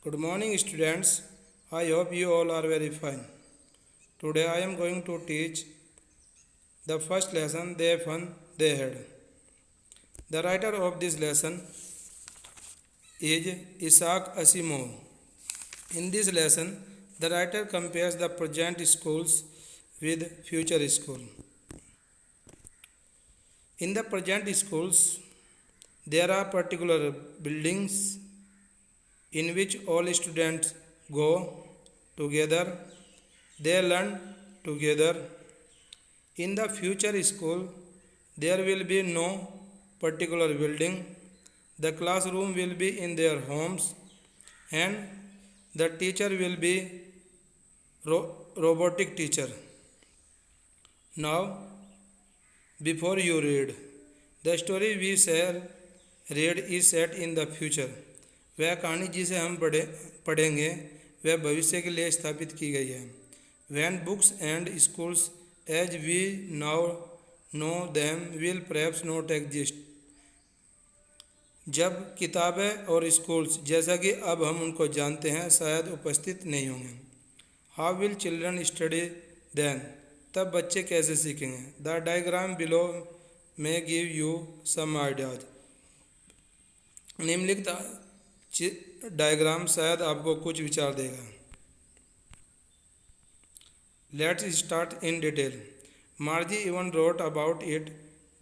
Good morning, students. I hope you all are very fine. Today I am going to teach the first lesson, They Fun They Had. The writer of this lesson is Isaac Asimov. In this lesson, the writer compares the present schools with future school. In the present schools, there are particular buildings in which all students go together, they learn together. In the future school, there will be no particular building, the classroom will be in their homes, and the teacher will be robotic teacher. Now, before you read, the story we shall read is set in the future. वह कहानी जिसे हम पढ़ेंगे वह भविष्य के लिए स्थापित की गई है. When books and schools as we now know them will perhaps not exist. जब किताबें और स्कूल्स जैसा कि अब हम उनको जानते हैं शायद उपस्थित नहीं होंगे. How will children study then? तब बच्चे कैसे सीखेंगे? The diagram below may give you some ideas. निम्नलिखित डायग्राम शायद आपको कुछ विचार देगा. Let's start in detail. मार्जी even wrote about it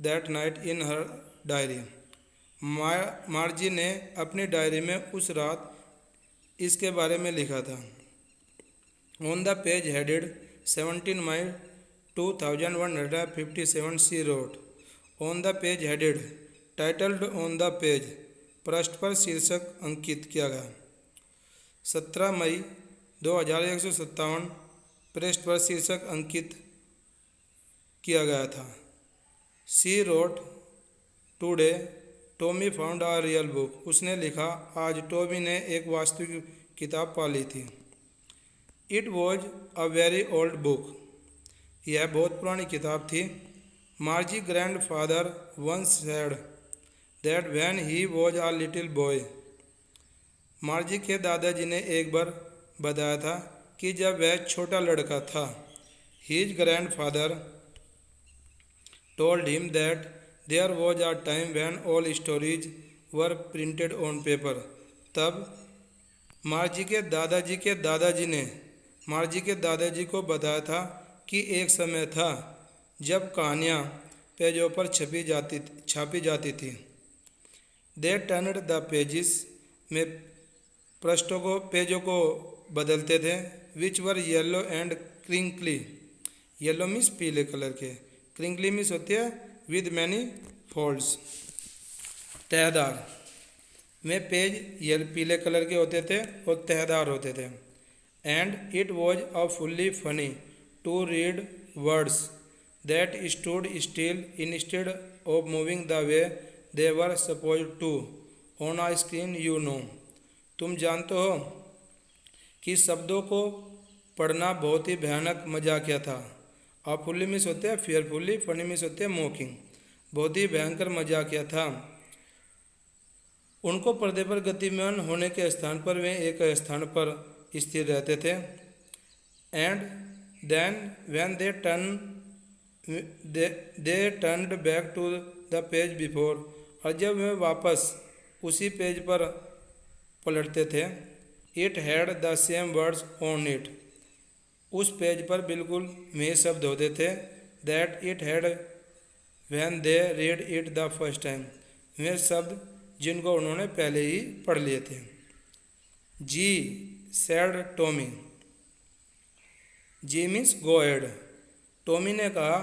that night in her diary. मार्जी ने अपनी डायरी में उस रात इसके बारे में लिखा था. On the page headed 17 May 2157 she wrote. On the page headed titled on the page पृष्ठ पर शीर्षक अंकित किया गया. 17 मई 2157 पृष्ठ पर शीर्षक अंकित किया गया था. She wrote today Tommy found a real book. उसने लिखा आज टॉमी ने एक वास्तविक किताब पा ली थी. It was a very old book. यह बहुत पुरानी किताब थी. Margie grandfather once said that when he was a little boy. Margie के दादाजी ने एक बार बताया था कि जब वह छोटा लड़का था. His grandfather told him that there was a time when all stories were printed on paper. तब मार्जी के दादाजी ने मार्जी के दादाजी को बताया था कि एक समय था जब कहानियाँ पेजों पर छापी जाती थी. They turned the pages में पेजों को बदलते थे. Which were yellow and crinkly. Yellow means पीले कलर के, crinkly मीन्स होती है with many folds. तहदार में पेज पीले कलर के होते थे और तहदार होते थे. And it was a fully funny to read words that stood still instead of moving the way they were supposed to on a screen you know. तुम जानते हो कि शब्दों को पढ़ना बहुत ही भयानक मजाकिया था. अफुल्ली मिस होते हैं फेयरफुल्ली, फनी मिस होते हैं मॉकिंग. बहुत ही भयंकर मजाकिया था. उनको पर्दे पर गतिमान होने के स्थान पर वे एक स्थान पर स्थिर रहते थे. And then when they turned back to the page before. और जब वे वापस उसी पेज पर पलटते थे. It had the same words on it. उस पेज पर बिल्कुल वही शब्द होते थे. That it had when they read it the first time. वे शब्द जिनको उन्होंने पहले ही पढ़ लिए थे. Gee said Tommy. Gee means go ahead. Tommy ने कहा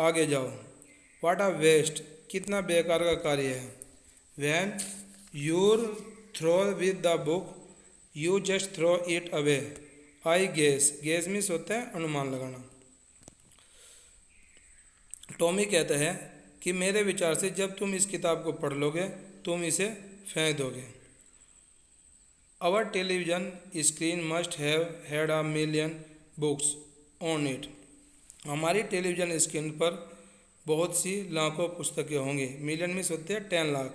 आगे जाओ. What a waste. कितना बेकार का कार्य है. When you're through with the book, you just throw it away. I guess. Guess means होता है अनुमान लगाना. टॉमी कहता है कि मेरे विचार से जब तुम इस किताब को पढ़ लोगे तुम इसे फेंक दोगे. Our television screen must have had a million books on it. हमारी टेलीविज़न स्क्रीन पर बहुत सी लाखों पुस्तकें होंगी. मिलियन मीन्स होते हैं 10 lakh.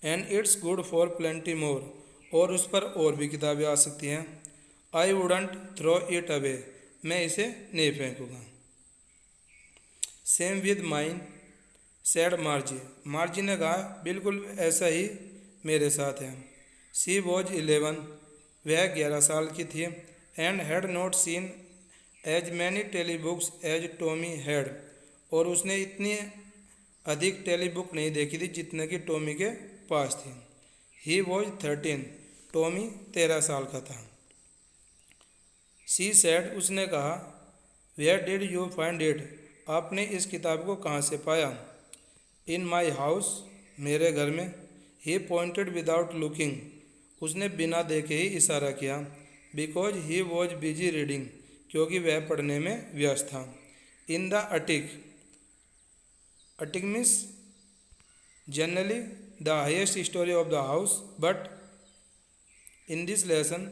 And it's good for plenty more. और उस पर और भी किताबें आ सकती हैं। I wouldn't throw it away, मैं इसे नहीं फेंकूंगा। Same with mine said Margie, Margie ने कहा बिल्कुल ऐसा ही मेरे साथ है। शी वॉज 11, वह 11 साल की थी। And had not seen as many telebooks as Tommy had, और उसने इतनी अधिक टेली बुक नहीं देखी थी जितने की टॉमी के पास थी। ही वॉज 13, टॉमी 13 साल का था। शी सैड, उसने कहा where did you find it, आपने इस किताब को कहाँ से पाया। इन माई हाउस, मेरे घर में। ही पॉइंटेड विदाउट लुकिंग, उसने बिना देखे ही इशारा किया। Because he was busy reading, क्योंकि वह पढ़ने में व्यस्त था। In the attic, attic means generally the highest storey of the house, but in this lesson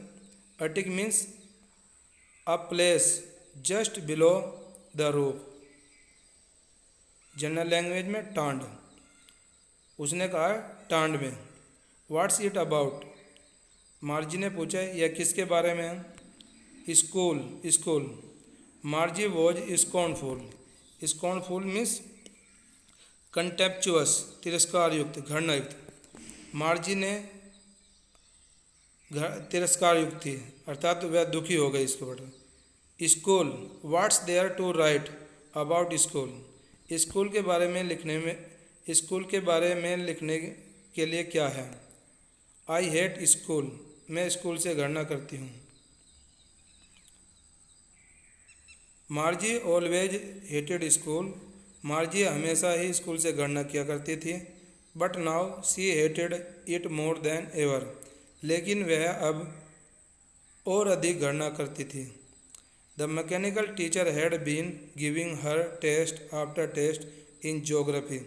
attic means a place just below the roof, general language में टांड। उसने कहा टांड में। व्हाट्स इट अबाउट, मार्जी ने पूछा यह किसके बारे में है। School, school. Margie was scornful, scornful means contemptuous, तिरस्कार युक्त, घृणा युक्त। मार्जी ने तिरस्कार युक्त थी, अर्थात वह दुखी हो गई इसके ऊपर। School, what's there to write about school, school के बारे में लिखने में, स्कूल के बारे में लिखने के लिए क्या है। आई हेट स्कूल, मैं स्कूल से घृणा करती हूँ। Margie always hated school, Margie हमेशा ही स्कूल से घृणा किया करती थी। But now she hated it more than ever, लेकिन वह अब और अधिक घृणा करती थी। The mechanical teacher had been giving her test after test in geography,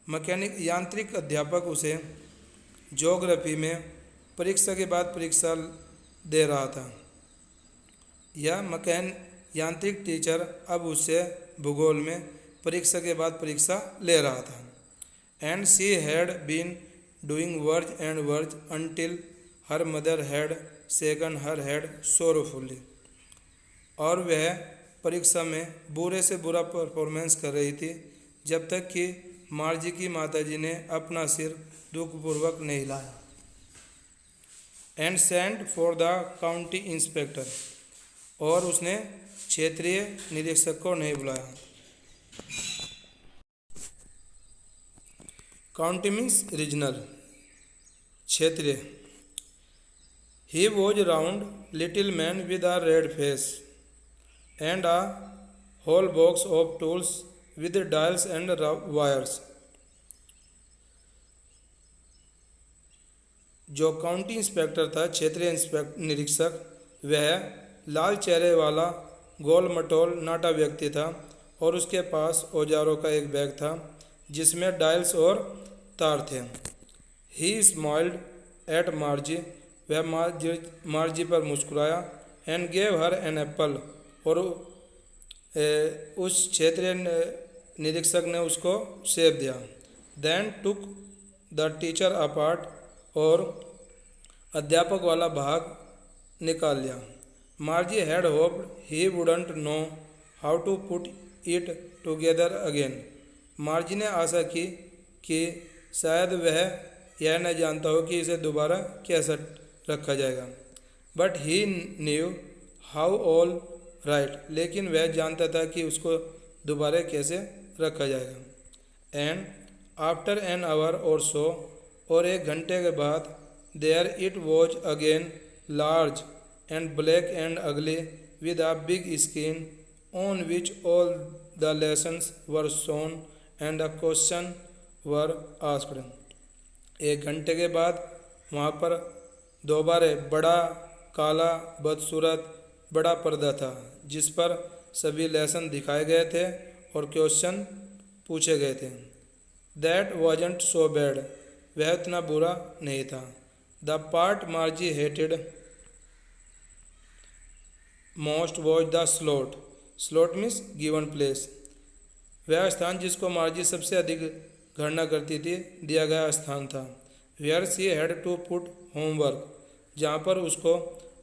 mechanic यांत्रिक अध्यापक उसे ज्योग्राफी में परीक्षा के बाद परीक्षा दे रहा था। यह यांत्रिक टीचर अब उससे भूगोल में परीक्षा के बाद परीक्षा ले रहा था। And she had been doing worse and worse until her mother had shaken her head sorrowfully, और वह परीक्षा में बुरे से बुरा परफॉर्मेंस कर रही थी जब तक कि मार्जी की माताजी ने अपना सिर दुखपूर्वक नहीं हिलाया। And send for the county inspector, और उसने क्षेत्रीय निरीक्षक को नहीं बुलाया। काउंटी मीन्स रीजनल, क्षेत्रीय। He was round little man with a red face and a whole box of tools with dials and wires. जो काउंटी इंस्पेक्टर था, क्षेत्रीय निरीक्षक, वह लाल चेहरे वाला गोल मटोल नाटा व्यक्ति था और उसके पास औजारों का एक बैग था जिसमें डायल्स और तार थे। ही स्माइल्ड एट मार्जी, वह मार्जी पर मुस्कुराया। And gave her an apple, और उस क्षेत्रीय निरीक्षक ने उसको सेब दिया। Then took the teacher apart, और अध्यापक वाला भाग निकाल लिया। Margie had hoped he wouldn't know how to put it together again, Margie ने आशा की कि शायद वह यह न जानता हो कि इसे दोबारा कैसे रखा जाएगा। But he knew how all right, लेकिन वह जानता था कि उसको दोबारा कैसे रखा जाएगा। एंड आफ्टर एन आवर और सो, और 1 घंटे के बाद, there it was again large and black and ugly with a big screen on which all the lessons were shown and the question were asked. 1 घंटे के बाद वहाँ पर दोबारा बड़ा काला बदसूरत बड़ा पर्दा था जिस पर सभी लेसन दिखाए गए थे और क्वेश्चन पूछे गए थे। दैट वॉजंट सो बैड, वह इतना बुरा नहीं था। The part मार्जी hated most was the slot, slot means given place, वह स्थान जिसको मार्जी सबसे अधिक घृणा करती थी दिया गया स्थान था। Where she had to put homework, जहाँ पर उसको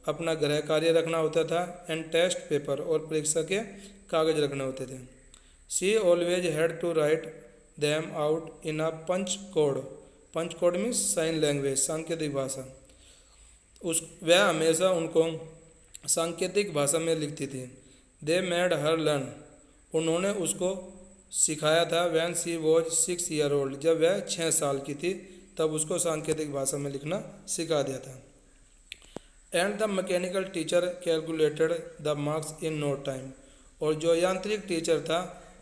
अपना गृह कार्य रखना होता था, एंड टेस्ट पेपर, और परीक्षा के कागज रखने होते थे। She always had to write them out in a punch code. Punch code means sign language, सांकेतिक भाषा। उस वह हमेशा उनको सांकेतिक भाषा में लिखती थी। दे मेड हर लर्न, उन्होंने उसको सिखाया था। Van C was 6 year old, जब वह 6 साल की थी तब उसको सांकेतिक भाषा में लिखना सिखा दिया था। And the mechanical teacher calculated the marks in no time, और जो यांत्रिक टीचर था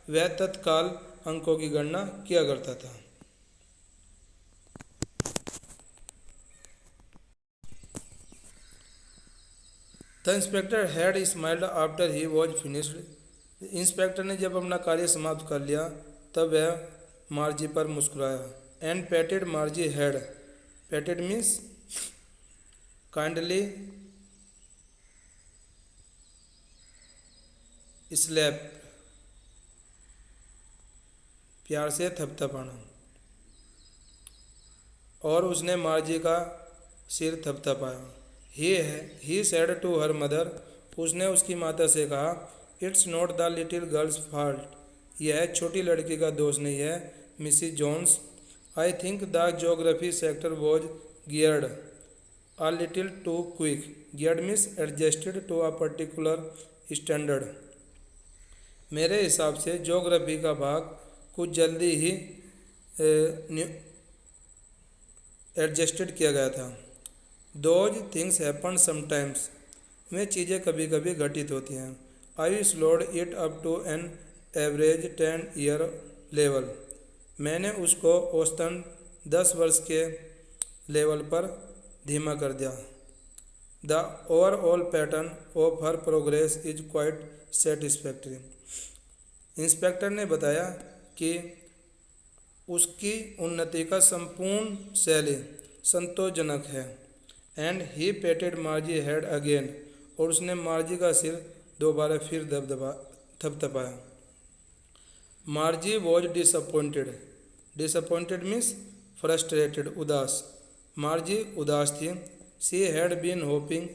वह तत्काल अंकों की गणना किया करता था। The inspector had smiled after he was finished. Inspector ने जब अपना कार्य समाप्त कर लिया तब वह मार्जी पर मुस्कुराया। And patted Margie head, patted means kindly slap, प्यार से थपथपाना, और उसने मार्जी का सिर थपथपाया। He said to her mother, उसने उसकी माता से कहा, it's not the little girl's fault, यह छोटी लड़की का दोष नहीं है Mrs Jones. I think the geography sector was geared a little too quick. Geared means adjusted to a particular standard. मेरे हिसाब से ज्योग्राफी का भाग कुछ जल्दी ही एडजस्टेड किया गया था। दोज थिंग्स हैपन समटाइम्स, वे चीज़ें कभी कभी घटित होती हैं। I slowed it up to an average 10 year level, मैंने उसको औसतन 10 वर्ष के लेवल पर धीमा कर दिया। The overall pattern of her progress is quite satisfactory. Inspector ने बताया कि उसकी उन्नति का संपूर्ण शैली संतोषजनक है। And he patted Margie head again, और उसने मार्जी का सिर दोबारा फिर थपथपाया। Margie was disappointed, disappointed means frustrated, उदास। मार्जी उदास थी। She had been hoping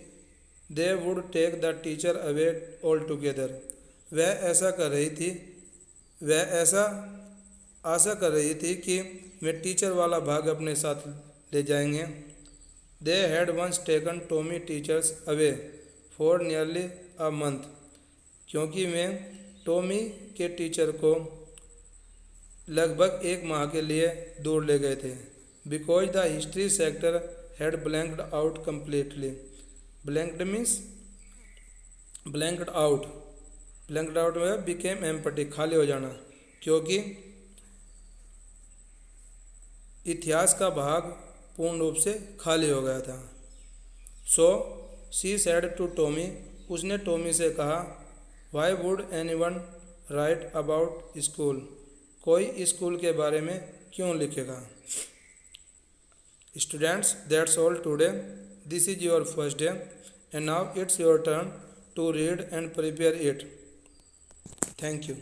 they would take the teacher away all together, वह ऐसा आशा कर रही थी कि वे टीचर वाला भाग अपने साथ ले जाएंगे। They had once taken Tommy teacher's away for nearly a month, क्योंकि वे टॉमी के टीचर को लगभग 1 माह के लिए दूर ले गए थे। Because the history sector had blanked out completely. Blanked means blanked out, blanked out में बिकेम एम्पटी, खाली हो जाना, क्योंकि इतिहास का भाग पूर्ण रूप से खाली हो गया था। So she said to Tommy, उसने टॉमी से कहा, why would anyone write about school, कोई स्कूल के बारे में क्यों लिखेगा। Students, that's all today, this is your first day and now it's your turn to read and prepare it. Thank you.